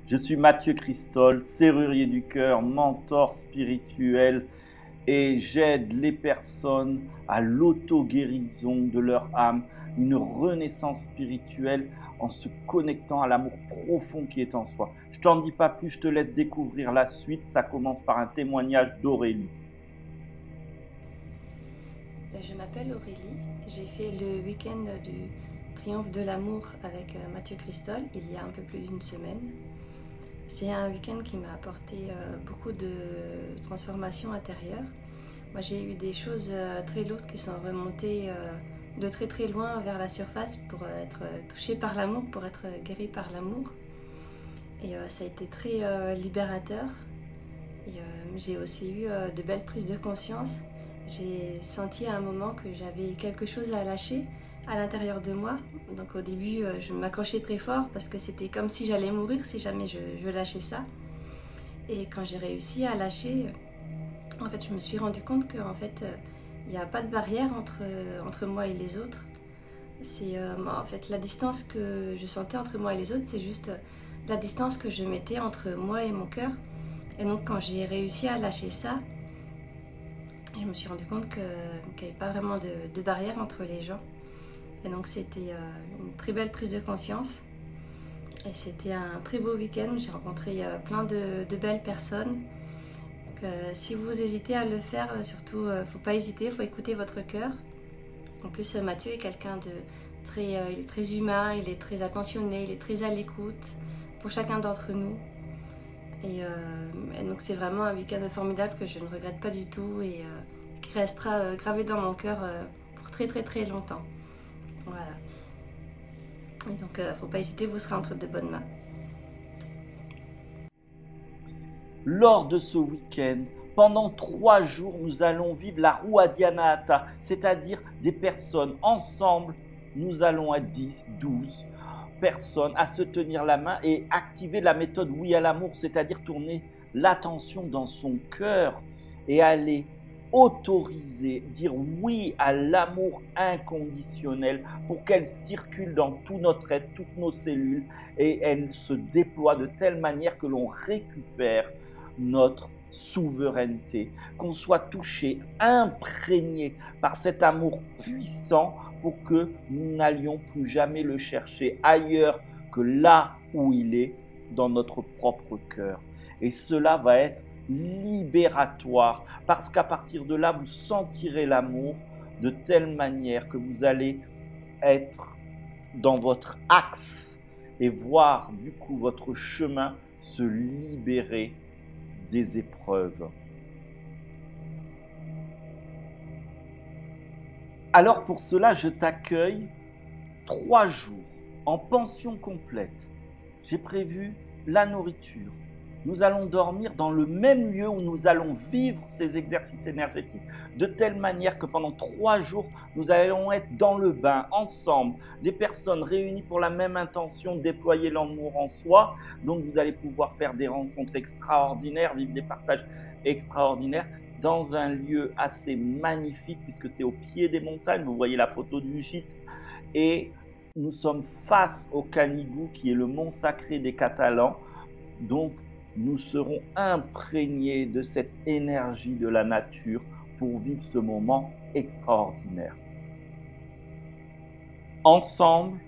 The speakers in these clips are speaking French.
Je suis Mathieu Christol, serrurier du cœur, mentor spirituel et j'aide les personnes à l'auto-guérison de leur âme, une renaissance spirituelle en se connectant à l'amour profond qui est en soi. Je t'en dis pas plus, je te laisse découvrir la suite. Ça commence par un témoignage d'Aurélie. Je m'appelle Aurélie, j'ai fait le week-end du Triomphe de l'amour avec Mathieu Christol il y a un peu plus d'une semaine. C'est un week-end qui m'a apporté beaucoup de transformations intérieures. Moi j'ai eu des choses très lourdes qui sont remontées de très très loin vers la surface pour être touchée par l'amour, pour être guérie par l'amour. Et ça a été très libérateur. Et j'ai aussi eu de belles prises de conscience. J'ai senti à un moment que j'avais quelque chose à lâcher à l'intérieur de moi. Donc au début, je m'accrochais très fort parce que c'était comme si j'allais mourir si jamais je lâchais ça. Et quand j'ai réussi à lâcher, en fait, je me suis rendu compte qu'en fait, il n'y a pas de barrière entre moi et les autres. C'est en fait la distance que je sentais entre moi et les autres, c'est juste la distance que je mettais entre moi et mon cœur. Et donc quand j'ai réussi à lâcher ça, je me suis rendu compte qu'il n'y avait pas vraiment de barrière entre les gens. Et donc c'était une très belle prise de conscience. Et c'était un très beau week-end. J'ai rencontré plein de belles personnes. Donc, si vous hésitez à le faire, surtout, il ne faut pas hésiter, il faut écouter votre cœur. En plus, Mathieu est quelqu'un de il est très humain, il est très attentionné, il est très à l'écoute pour chacun d'entre nous. Et donc c'est vraiment un week-end formidable que je ne regrette pas du tout et qui restera gravé dans mon cœur pour très très très longtemps. Voilà. Et donc faut pas hésiter, vous serez entre de bonnes mains. Lors de ce week-end, pendant 3 jours, nous allons vivre la Ruadyanahata, c'est-à-dire des personnes ensemble. Nous allons être 10, 12 personnes à se tenir la main et activer la méthode oui à l'amour, c'est-à-dire tourner l'attention dans son cœur et aller autoriser, dire oui à l'amour inconditionnel pour qu'elle circule dans tout notre être, toutes nos cellules et elle se déploie de telle manière que l'on récupère notre souveraineté, qu'on soit touché, imprégné par cet amour puissant pour que nous n'allions plus jamais le chercher ailleurs que là où il est, dans notre propre cœur. Et cela va être libératoire parce qu'à partir de là, vous sentirez l'amour de telle manière que vous allez être dans votre axe et voir du coup votre chemin se libérer des épreuves. Alors pour cela, je t'accueille 3 jours en pension complète. J'ai prévu la nourriture. Nous allons dormir dans le même lieu où nous allons vivre ces exercices énergétiques, de telle manière que pendant 3 jours, nous allons être dans le bain, ensemble, des personnes réunies pour la même intention, déployer l'amour en soi. Donc vous allez pouvoir faire des rencontres extraordinaires, vivre des partages extraordinaires dans un lieu assez magnifique puisque c'est au pied des montagnes. Vous voyez la photo du gîte et nous sommes face au Canigou qui est le mont sacré des Catalans. Donc nous serons imprégnés de cette énergie de la nature pour vivre ce moment extraordinaire. Ensemble,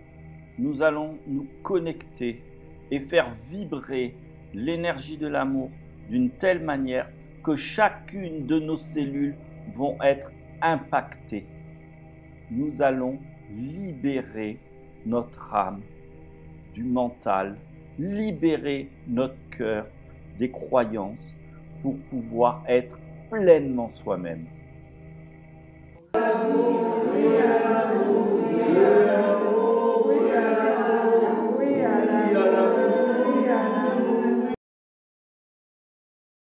nous allons nous connecter et faire vibrer l'énergie de l'amour d'une telle manière que chacune de nos cellules vont être impactées. Nous allons libérer notre âme du mental, libérer notre cœur des croyances pour pouvoir être pleinement soi-même.